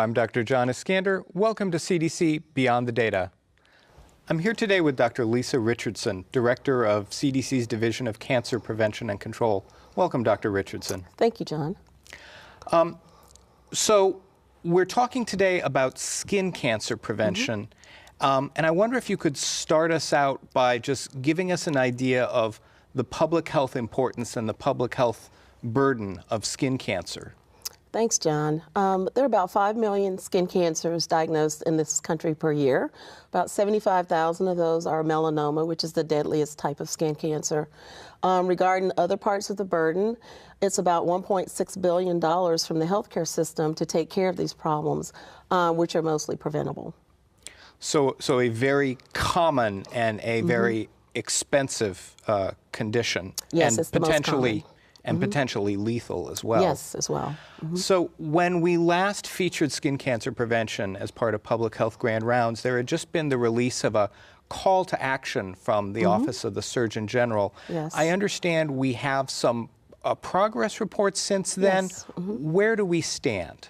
I'm Dr. John Iskander. Welcome to CDC Beyond the Data. I'm here today with Dr. Lisa Richardson, Director of CDC's Division of Cancer Prevention and Control. Welcome, Dr. Richardson. Thank you, John. So we're talking today about skin cancer prevention. And I wonder if you could start us out by just giving us an idea of the public health importance and the public health burden of skin cancer. Thanks, John. There are about 5 million skin cancers diagnosed in this country per year. About 75,000 of those are melanoma, which is the deadliest type of skin cancer. Regarding other parts of the burden, it's about $1.6 billion from the healthcare system to take care of these problems, which are mostly preventable. So a very common and a very expensive condition. Yes, and it's the most common. Potentially lethal as well. Yes, as well. So when we last featured skin cancer prevention as part of Public Health Grand Rounds, there had just been the release of a call to action from the Office of the Surgeon General. Yes. I understand we have some progress reports since then. Yes. Where do we stand?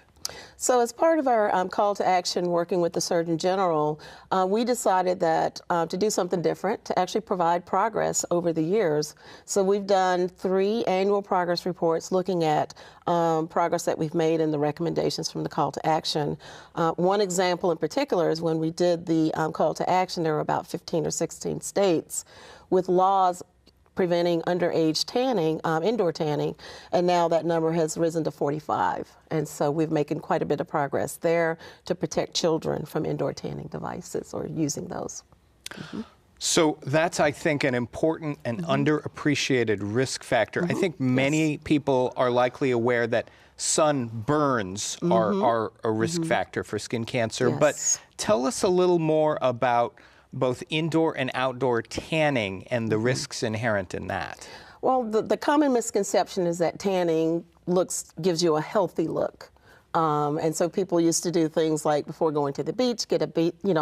So as part of our call to action working with the Surgeon General, we decided that to do something different, to actually provide progress over the years. So we've done 3 annual progress reports looking at progress that we've made and the recommendations from the call to action. One example in particular is when we did the call to action, there were about 15 or 16 states with laws preventing underage tanning, indoor tanning, and now that number has risen to 45. And so we're making quite a bit of progress there to protect children from indoor tanning devices or using those. So that's, I think, an important and underappreciated risk factor. I think many people are likely aware that sunburns are a risk factor for skin cancer. Yes. But tell us a little more about both indoor and outdoor tanning and the risks inherent in that. Well, the common misconception is that tanning gives you a healthy look. And so people used to do things like before going to the beach, get a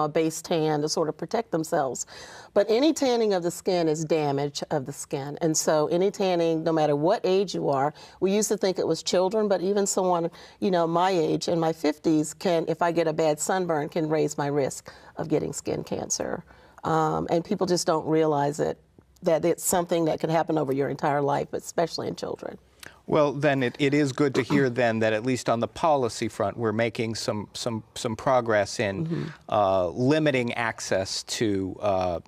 base tan to sort of protect themselves. But any tanning of the skin is damage of the skin. And so any tanning, no matter what age you are, we used to think it was children, but even someone, my age in my 50s can, if I get a bad sunburn, can raise my risk of getting skin cancer. And people just don't realize that it's something that can happen over your entire life, but especially in children. Well, then it is good to hear then that at least on the policy front, we're making some progress in limiting access to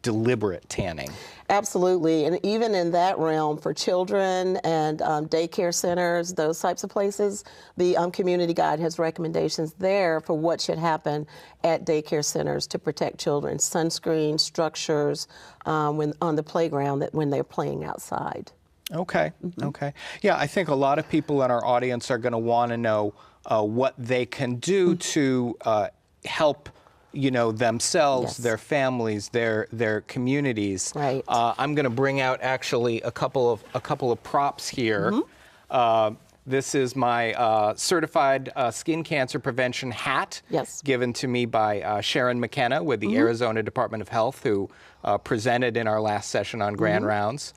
deliberate tanning. Absolutely, and even in that realm for children and daycare centers, those types of places, the community guide has recommendations there for what should happen at daycare centers to protect children, sunscreen, structures, when on the playground when they're playing outside. Okay, okay. Yeah, I think a lot of people in our audience are going to want to know what they can do to help, themselves, their families, their communities. Right. I'm going to bring out actually a couple of props here. This is my certified skin cancer prevention hat, given to me by Sharon McKenna with the Arizona Department of Health, who presented in our last session on Grand Rounds.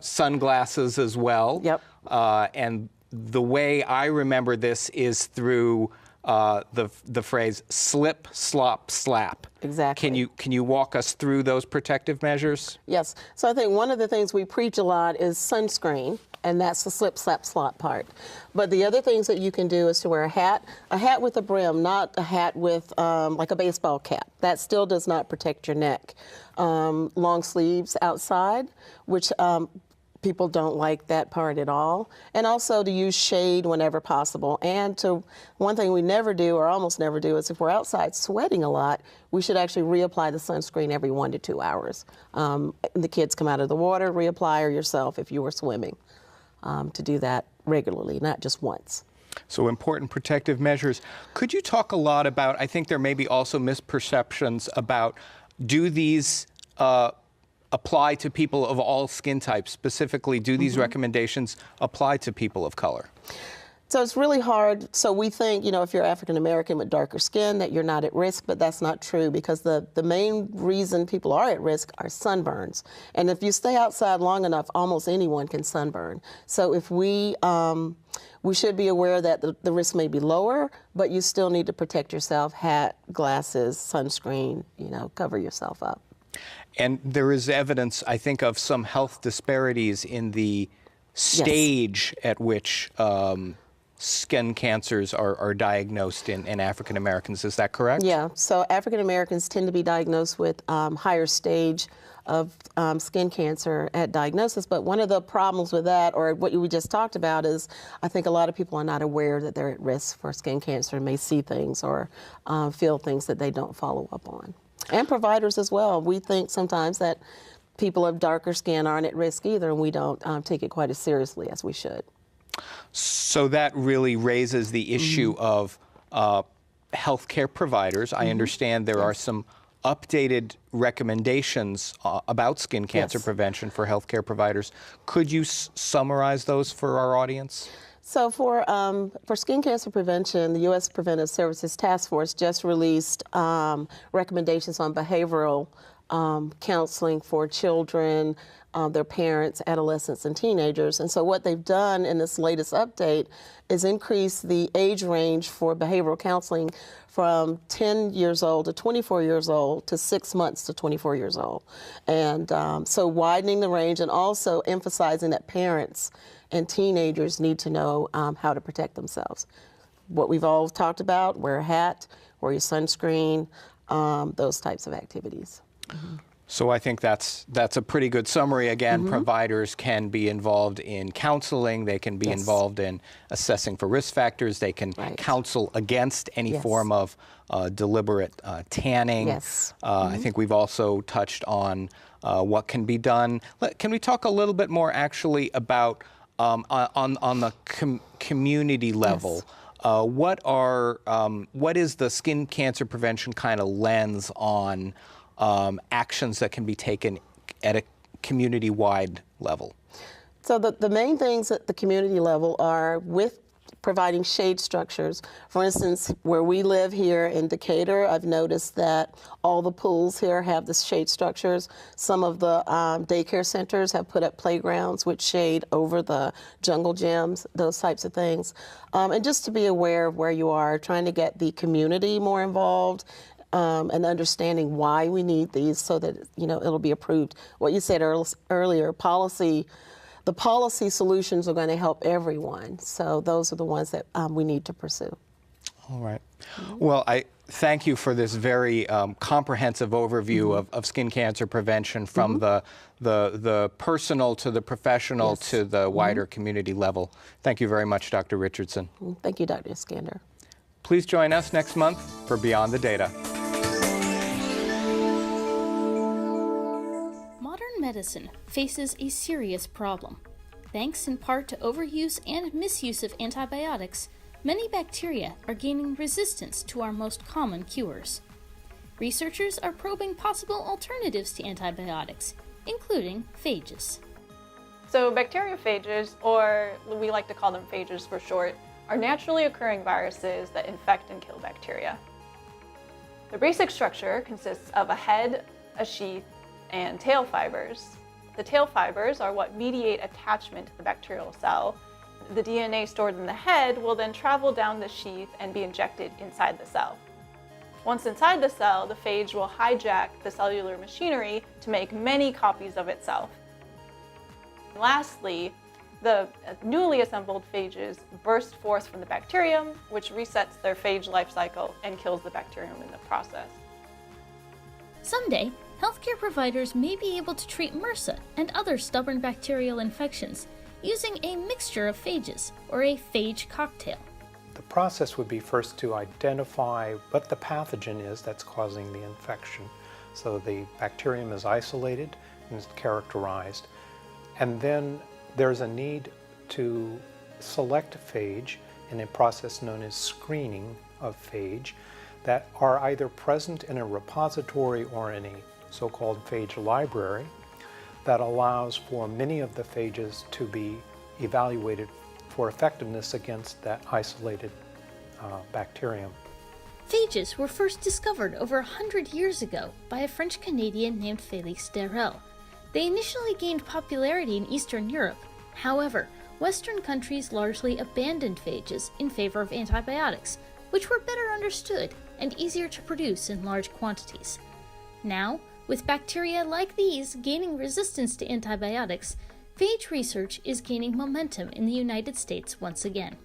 Sunglasses as well. Yep. And the way I remember this is through the phrase slip, slop, slap. Exactly. Can you walk us through those protective measures? Yes. So I think one of the things we preach a lot is sunscreen, and that's the slip, slap, slop part. But the other things that you can do is to wear a hat with a brim, not a hat with like a baseball cap. That still does not protect your neck. Long sleeves outside, which people don't like that part at all. And also to use shade whenever possible. And one thing we never do, or almost never do, is if we're outside sweating a lot, we should actually reapply the sunscreen every 1 to 2 hours. The kids come out of the water, reapply, or yourself if you were swimming, to do that regularly, not just once. So important protective measures. Could you talk a lot about, I think there may be also misperceptions about, do these apply to people of all skin types? Specifically, do these recommendations apply to people of color? So it's really hard. So we think, you know, if you're African American with darker skin, that you're not at risk, but that's not true, because the main reason people are at risk are sunburns. And if you stay outside long enough, almost anyone can sunburn. So if we should be aware that the risk may be lower, but you still need to protect yourself: hat, glasses, sunscreen, you know, cover yourself up. And there is evidence, I think, of some health disparities in the stage at which skin cancers are diagnosed in African Americans. Is that correct? Yeah, so African Americans tend to be diagnosed with higher stage of skin cancer at diagnosis. But one of the problems with that, or what we just talked about, is I think a lot of people are not aware that they're at risk for skin cancer and may see things or feel things that they don't follow up on. And providers as well. We think sometimes that people of darker skin aren't at risk either, and we don't take it quite as seriously as we should. So that really raises the issue of healthcare providers. I understand there are some updated recommendations about skin cancer prevention for healthcare providers. Could you summarize those for our audience? So for skin cancer prevention, the U.S. Preventive Services Task Force just released recommendations on behavioral counseling for children, their parents, adolescents, and teenagers. And so what they've done in this latest update is increase the age range for behavioral counseling from 10 years old to 24 years old to 6 months to 24 years old. And so widening the range and also emphasizing that parents and teenagers need to know how to protect themselves. What we've all talked about: wear a hat, wear your sunscreen, those types of activities. So I think that's a pretty good summary. Again, providers can be involved in counseling. They can be involved in assessing for risk factors. They can counsel against any form of deliberate tanning. I think we've also touched on what can be done. Can we talk a little bit more actually about on the community level? What is the skin cancer prevention kind of lens on actions that can be taken at a community-wide level? So the main things at the community level are with providing shade structures. For instance, where we live here in Decatur, I've noticed that all the pools here have the shade structures. Some of the daycare centers have put up playgrounds with shade over the jungle gyms, those types of things. And just to be aware of where you are, trying to get the community more involved and understanding why we need these so that, you know, it'll be approved. What you said earlier, the policy solutions are going to help everyone. So those are the ones that we need to pursue. All right. Well, I thank you for this very comprehensive overview of skin cancer prevention from the personal to the professional to the wider community level. Thank you very much, Dr. Richardson. Thank you, Dr. Iskander. Please join us next month for Beyond the Data. Medicine faces a serious problem. Thanks in part to overuse and misuse of antibiotics, many bacteria are gaining resistance to our most common cures. Researchers are probing possible alternatives to antibiotics, including phages. So bacteriophages, or we like to call them phages for short, are naturally occurring viruses that infect and kill bacteria. The basic structure consists of a head, a sheath, and tail fibers. The tail fibers are what mediate attachment to the bacterial cell. The DNA stored in the head will then travel down the sheath and be injected inside the cell. Once inside the cell, the phage will hijack the cellular machinery to make many copies of itself. And lastly, the newly assembled phages burst forth from the bacterium, which resets their phage life cycle and kills the bacterium in the process. Someday, healthcare providers may be able to treat MRSA and other stubborn bacterial infections using a mixture of phages, or a phage cocktail. The process would be first to identify what the pathogen is that's causing the infection. So the bacterium is isolated and is characterized. And then there's a need to select phage in a process known as screening of phage that are either present in a repository or in a so-called phage library that allows for many of the phages to be evaluated for effectiveness against that isolated bacterium. Phages were first discovered over 100 years ago by a French-Canadian named Félix d'Herelle. They initially gained popularity in Eastern Europe. However, Western countries largely abandoned phages in favor of antibiotics, which were better understood and easier to produce in large quantities. Now, with bacteria like these gaining resistance to antibiotics, phage research is gaining momentum in the United States once again.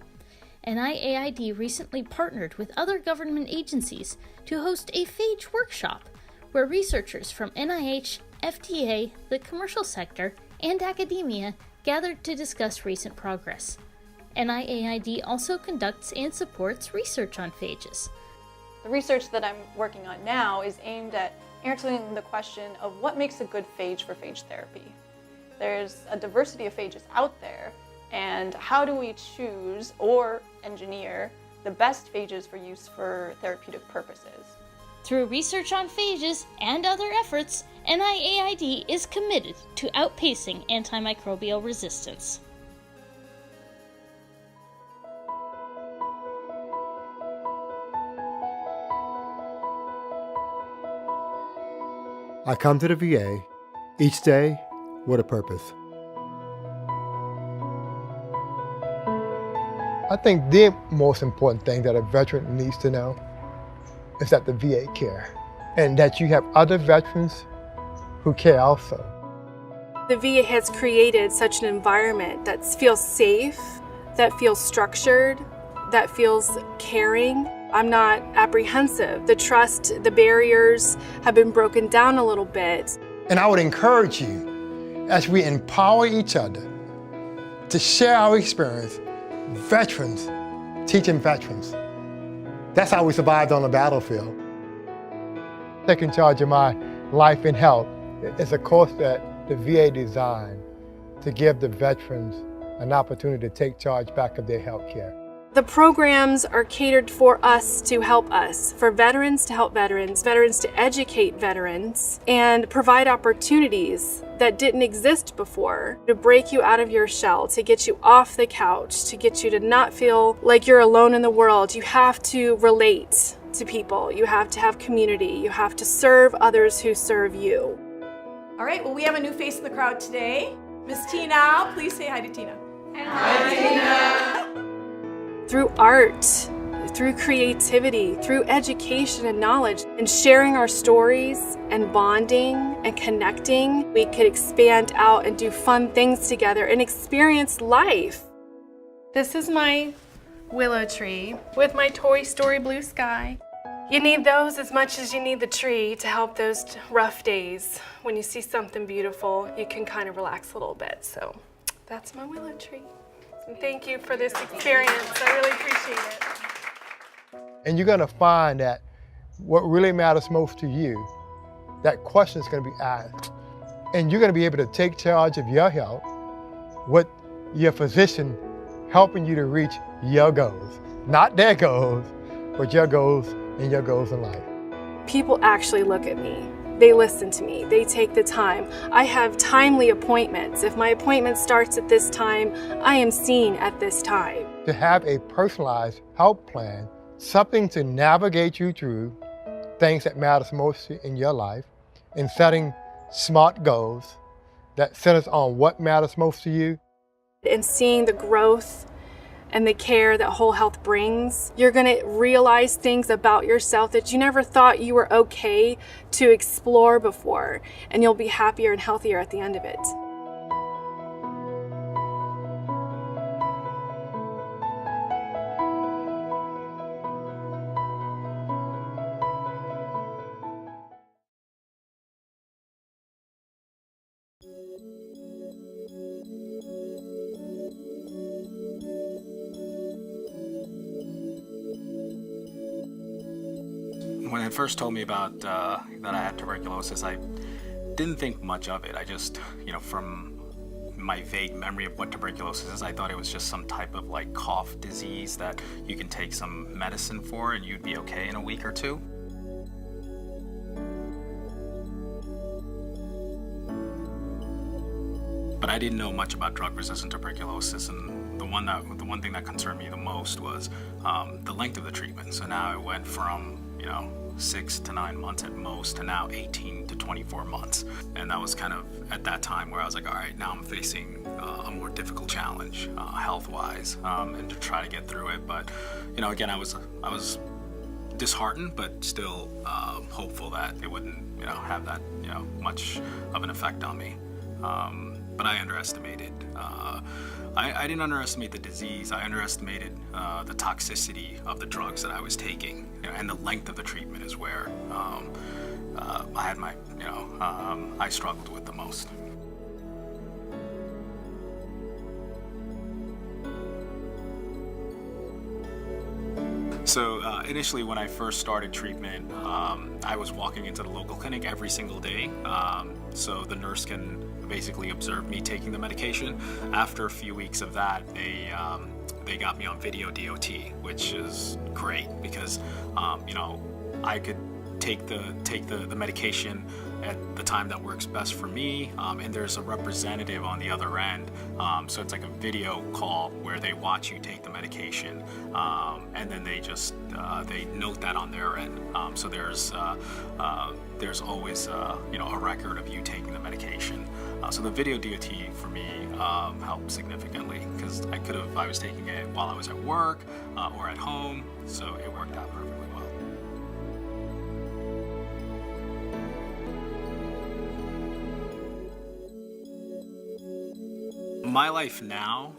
NIAID recently partnered with other government agencies to host a phage workshop, where researchers from NIH, FDA, the commercial sector, and academia gathered to discuss recent progress. NIAID also conducts and supports research on phages. The research that I'm working on now is aimed at answering the question of what makes a good phage for phage therapy. There's a diversity of phages out there, and how do we choose or engineer the best phages for use for therapeutic purposes? Through research on phages and other efforts, NIAID is committed to outpacing antimicrobial resistance. I come to the VA each day with a purpose. I think the most important thing that a veteran needs to know is that the VA care, and that you have other veterans who care also. The VA has created such an environment that feels safe, that feels structured, that feels caring. I'm not apprehensive. The trust, the barriers have been broken down a little bit. And I would encourage you, as we empower each other, to share our experience, veterans teaching veterans. That's how we survived on the battlefield. Taking charge of my life and health is a course that the VA designed to give the veterans an opportunity to take charge back of their health care. The programs are catered for us to help us, for veterans to help veterans, veterans to educate veterans, and provide opportunities that didn't exist before, to break you out of your shell, to get you off the couch, to get you to not feel like you're alone in the world. You have to relate to people. You have to have community. You have to serve others who serve you. All right, well, we have a new face in the crowd today. Miss Tina, please say hi to Tina. Hi, Tina. Through art, through creativity, through education and knowledge, and sharing our stories and bonding and connecting, we could expand out and do fun things together and experience life. This is my willow tree with my Toy Story blue sky. You need those as much as you need the tree to help those rough days. When you see something beautiful, you can kind of relax a little bit. So that's my willow tree. And thank you for this experience. I really appreciate it. And you're gonna find that what really matters most to you, that question is gonna be asked. And you're gonna be able to take charge of your health with your physician helping you to reach your goals. Not their goals, but your goals and your goals in life. People actually look at me. They listen to me. They take the time. I have timely appointments. If my appointment starts at this time, I am seen at this time. To have a personalized health plan, something to navigate you through things that matters most in your life, and setting smart goals that centers on what matters most to you. And seeing the growth and the care that whole health brings, you're gonna realize things about yourself that you never thought you were okay to explore before, and you'll be happier and healthier at the end of it. When it first told me about that I had tuberculosis, I didn't think much of it. I just, from my vague memory of what tuberculosis is, I thought it was just some type of like cough disease that you can take some medicine for and you'd be okay in a week or two. But I didn't know much about drug-resistant tuberculosis, and the the one thing that concerned me the most was the length of the treatment. So now it went from 6 to 9 months at most to now 18 to 24 months, and that was kind of at that time where I was like, all right, now I'm facing a more difficult challenge health-wise, and to try to get through it. But again, I was disheartened, but still hopeful that it wouldn't have that much of an effect on me. But I underestimated. I didn't underestimate the disease. I underestimated the toxicity of the drugs that I was taking, and the length of the treatment is where I had my, I struggled with the most. So initially, when I first started treatment, I was walking into the local clinic every single day, so the nurse can basically observe me taking the medication. After a few weeks of that, they got me on video DOT, which is great because I could take the medication at the time that works best for me, and there's a representative on the other end, so it's like a video call where they watch you take the medication, and then they just they note that on their end, so there's always a record of you taking the medication. So the video DOT for me helped significantly because I was taking it while I was at work or at home, so it worked out perfectly well. My life now,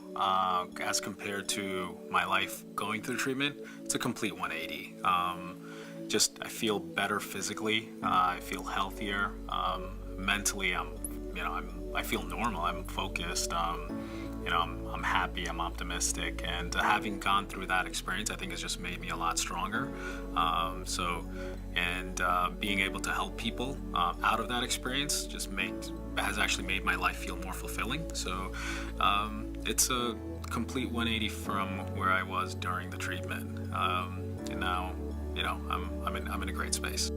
as compared to my life going through treatment, it's a complete 180. I feel better physically. I feel healthier. Mentally, I feel normal. I'm focused. I'm happy. I'm optimistic. And having gone through that experience, I think has just made me a lot stronger. Being able to help people out of that experience has actually made my life feel more fulfilling. So it's a complete 180 from where I was during the treatment. And now, I'm in a great space.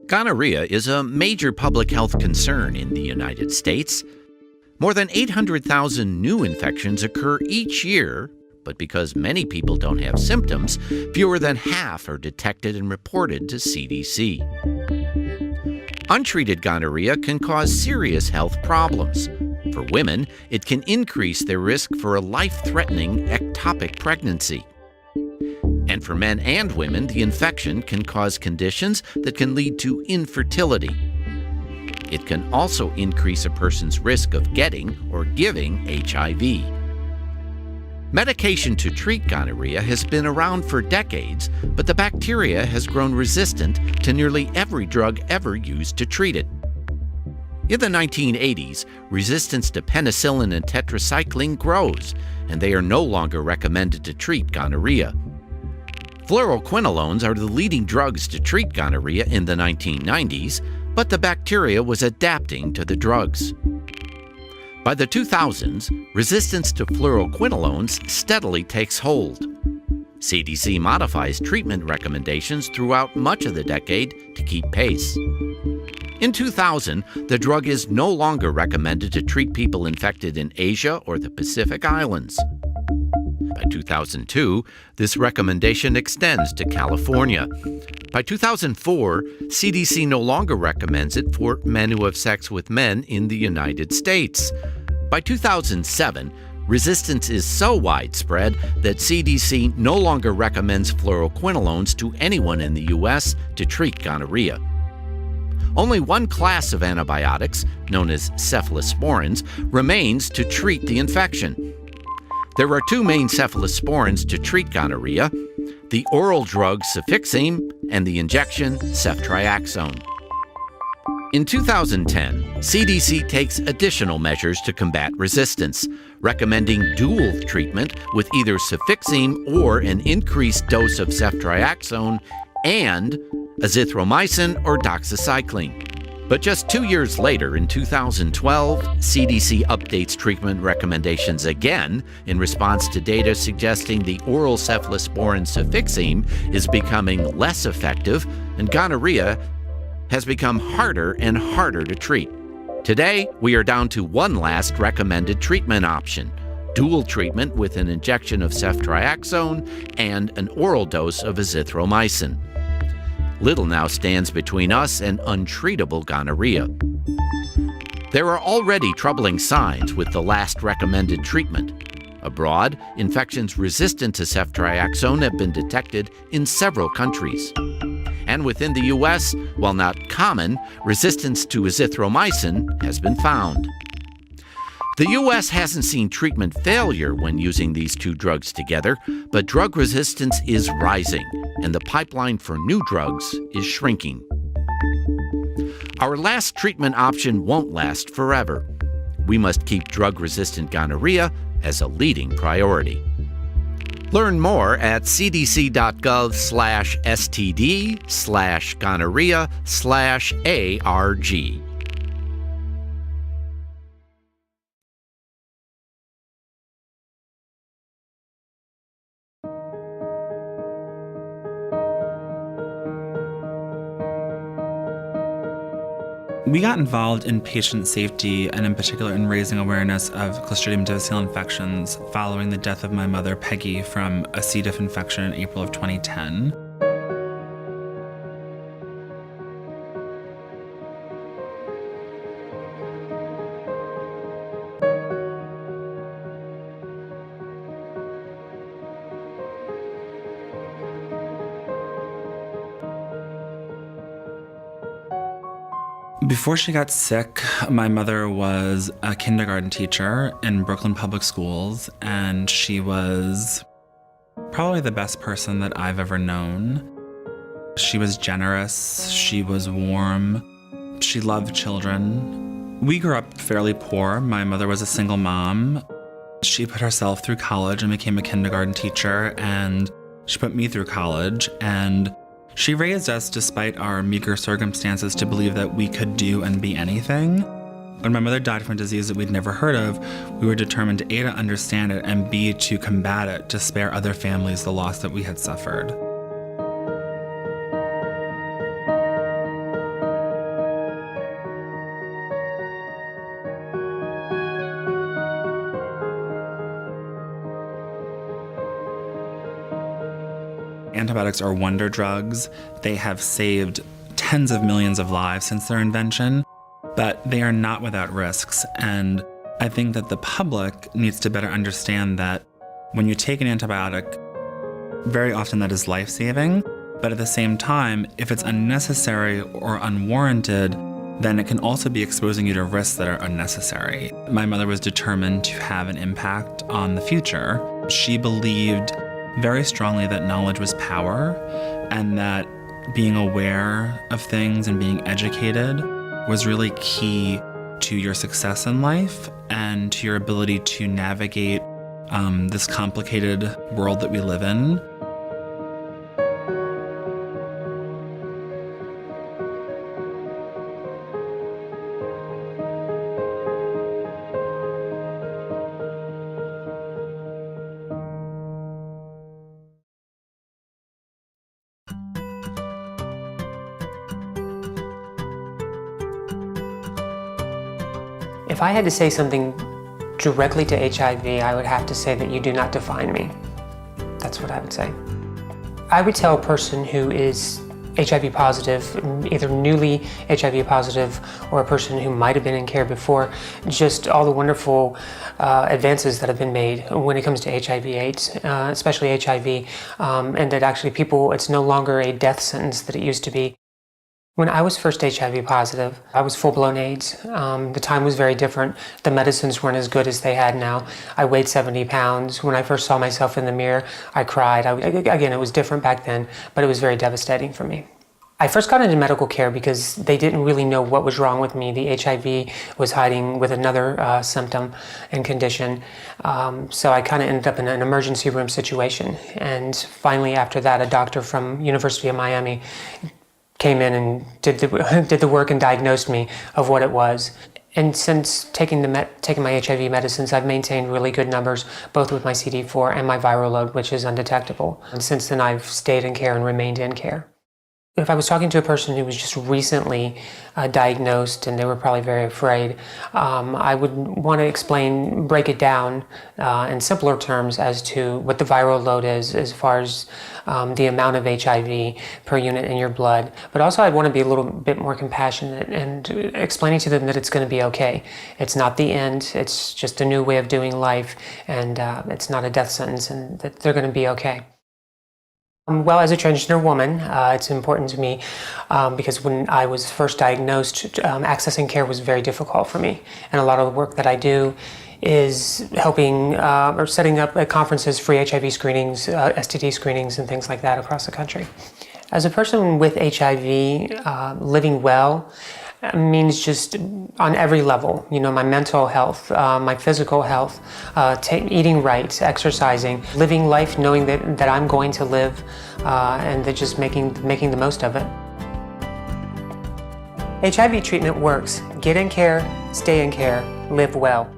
Gonorrhea is a major public health concern in the United States. More than 800,000 new infections occur each year, but because many people don't have symptoms, fewer than half are detected and reported to CDC. Untreated gonorrhea can cause serious health problems. For women, it can increase their risk for a life-threatening ectopic pregnancy. And for men and women, the infection can cause conditions that can lead to infertility. It can also increase a person's risk of getting or giving HIV. Medication to treat gonorrhea has been around for decades, but the bacteria has grown resistant to nearly every drug ever used to treat it. In the 1980s, resistance to penicillin and tetracycline grows, and they are no longer recommended to treat gonorrhea. Fluoroquinolones are the leading drugs to treat gonorrhea in the 1990s, but the bacteria was adapting to the drugs. By the 2000s, resistance to fluoroquinolones steadily takes hold. CDC modifies treatment recommendations throughout much of the decade to keep pace. In 2000, the drug is no longer recommended to treat people infected in Asia or the Pacific Islands. By 2002, this recommendation extends to California. By 2004, CDC no longer recommends it for men who have sex with men in the United States. By 2007, resistance is so widespread that CDC no longer recommends fluoroquinolones to anyone in the U.S. to treat gonorrhea. Only one class of antibiotics, known as cephalosporins, remains to treat the infection. There are two main cephalosporins to treat gonorrhea, the oral drug cefixime and the injection ceftriaxone. In 2010, CDC takes additional measures to combat resistance, recommending dual treatment with either cefixime or an increased dose of ceftriaxone and azithromycin or doxycycline. But just 2 years later, in 2012, CDC updates treatment recommendations again in response to data suggesting the oral cephalosporin cefixime is becoming less effective and gonorrhea has become harder and harder to treat. Today, we are down to one last recommended treatment option, dual treatment with an injection of ceftriaxone and an oral dose of azithromycin. Little now stands between us and untreatable gonorrhea. There are already troubling signs with the last recommended treatment. Abroad, infections resistant to ceftriaxone have been detected in several countries. And within the U.S., while not common, resistance to azithromycin has been found. The U.S. hasn't seen treatment failure when using these two drugs together, but drug resistance is rising, and the pipeline for new drugs is shrinking. Our last treatment option won't last forever. We must keep drug-resistant gonorrhea as a leading priority. Learn more at cdc.gov/std/gonorrhea/ARG. We got involved in patient safety and in particular in raising awareness of Clostridium difficile infections following the death of my mother, Peggy, from a C. diff infection in April of 2010. Before she got sick, my mother was a kindergarten teacher in Brooklyn Public Schools, and she was probably the best person that I've ever known. She was generous, she was warm, she loved children. We grew up fairly poor. My mother was a single mom. She put herself through college and became a kindergarten teacher, and she put me through college, and she raised us, despite our meager circumstances, to believe that we could do and be anything. When my mother died from a disease that we'd never heard of, we were determined to A, to understand it, and B, to combat it, to spare other families the loss that we had suffered. Antibiotics are wonder drugs. They have saved tens of millions of lives since their invention, but they are not without risks. And I think that the public needs to better understand that when you take an antibiotic, very often that is life-saving, but at the same time, if it's unnecessary or unwarranted, then it can also be exposing you to risks that are unnecessary. My mother was determined to have an impact on the future. She believed very strongly that knowledge was power, and that being aware of things and being educated was really key to your success in life and to your ability to navigate this complicated world that we live in. If I had to say something directly to HIV, I would have to say that you do not define me. That's what I would say. I would tell a person who is HIV positive, either newly HIV positive or a person who might have been in care before, just all the wonderful advances that have been made when it comes to HIV/AIDS, especially HIV, and that actually people, it's no longer a death sentence that it used to be. When I was first HIV positive, I was full-blown AIDS. The time was very different. The medicines weren't as good as they had now. I weighed 70 pounds. When I first saw myself in the mirror, I cried. Again, it was different back then, but it was very devastating for me. I first got into medical care because they didn't really know what was wrong with me. The HIV was hiding with another symptom and condition. So I kind of ended up in an emergency room situation. And finally, after that, a doctor from University of Miami came in and did the work and diagnosed me of what it was. And since taking my HIV medicines, I've maintained really good numbers, both with my CD4 and my viral load, which is undetectable. And since then, I've stayed in care and remained in care. If I was talking to a person who was just recently diagnosed and they were probably very afraid, I would want to break it down in simpler terms as to what the viral load is as far as the amount of HIV per unit in your blood. But also I'd want to be a little bit more compassionate and explaining to them that it's going to be okay. It's not the end, it's just a new way of doing life, and it's not a death sentence, and that they're going to be okay. Well, as a transgender woman, it's important to me because when I was first diagnosed, accessing care was very difficult for me. And a lot of the work that I do is helping or setting up at conferences free HIV screenings, STD screenings, and things like that across the country. As a person with HIV, living well means just on every level, my mental health, my physical health, eating right, exercising, living life knowing that I'm going to live, and that just making the most of it. HIV treatment works. Get in care, stay in care, live well.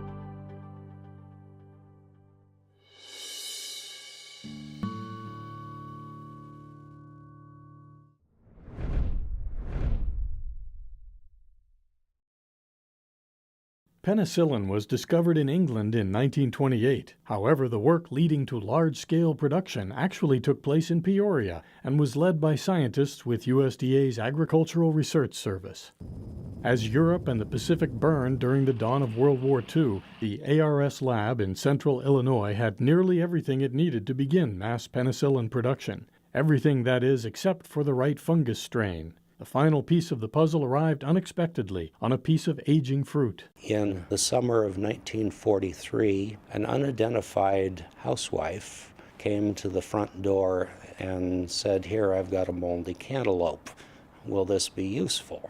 Penicillin was discovered in England in 1928. However, the work leading to large-scale production actually took place in Peoria and was led by scientists with USDA's Agricultural Research Service. As Europe and the Pacific burned during the dawn of World War II, the ARS lab in central Illinois had nearly everything it needed to begin mass penicillin production. Everything, that is, except for the right fungus strain. The final piece of the puzzle arrived unexpectedly on a piece of aging fruit. In the summer of 1943, an unidentified housewife came to the front door and said, "Here, I've got a moldy cantaloupe. Will this be useful?"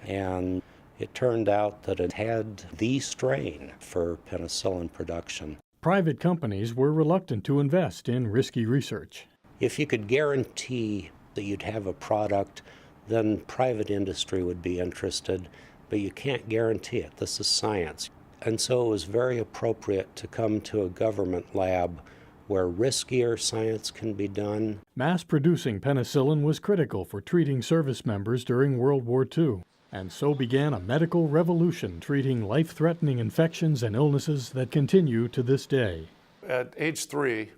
And it turned out that it had the strain for penicillin production. Private companies were reluctant to invest in risky research. If you could guarantee that you'd have a product, then private industry would be interested, but you can't guarantee it. This is science. And so it was very appropriate to come to a government lab where riskier science can be done. Mass-producing penicillin was critical for treating service members during World War II, and so began a medical revolution treating life-threatening infections and illnesses that continue to this day. At age 3,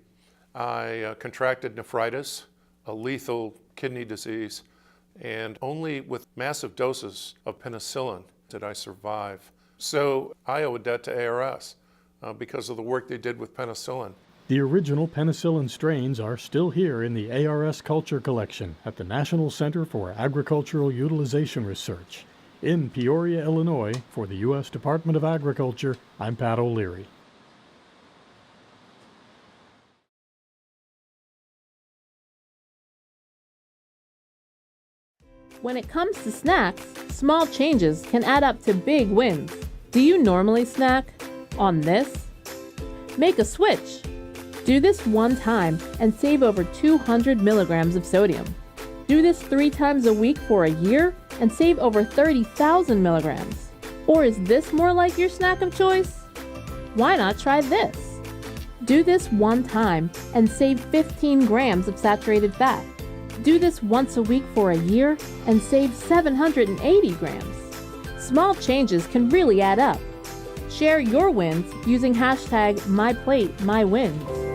I contracted nephritis, a lethal kidney disease, and only with massive doses of penicillin did I survive. So I owe a debt to ARS because of the work they did with penicillin. The original penicillin strains are still here in the ARS Culture Collection at the National Center for Agricultural Utilization Research. In Peoria, Illinois, for the U.S. Department of Agriculture, I'm Pat O'Leary. When it comes to snacks, small changes can add up to big wins. Do you normally snack on this? Make a switch. Do this one time and save over 200 milligrams of sodium. Do this 3 times a week for a year and save over 30,000 milligrams. Or is this more like your snack of choice? Why not try this? Do this one time and save 15 grams of saturated fat. Do this once a week for a year and save 780 grams. Small changes can really add up. Share your wins using hashtag MyPlateMyWins.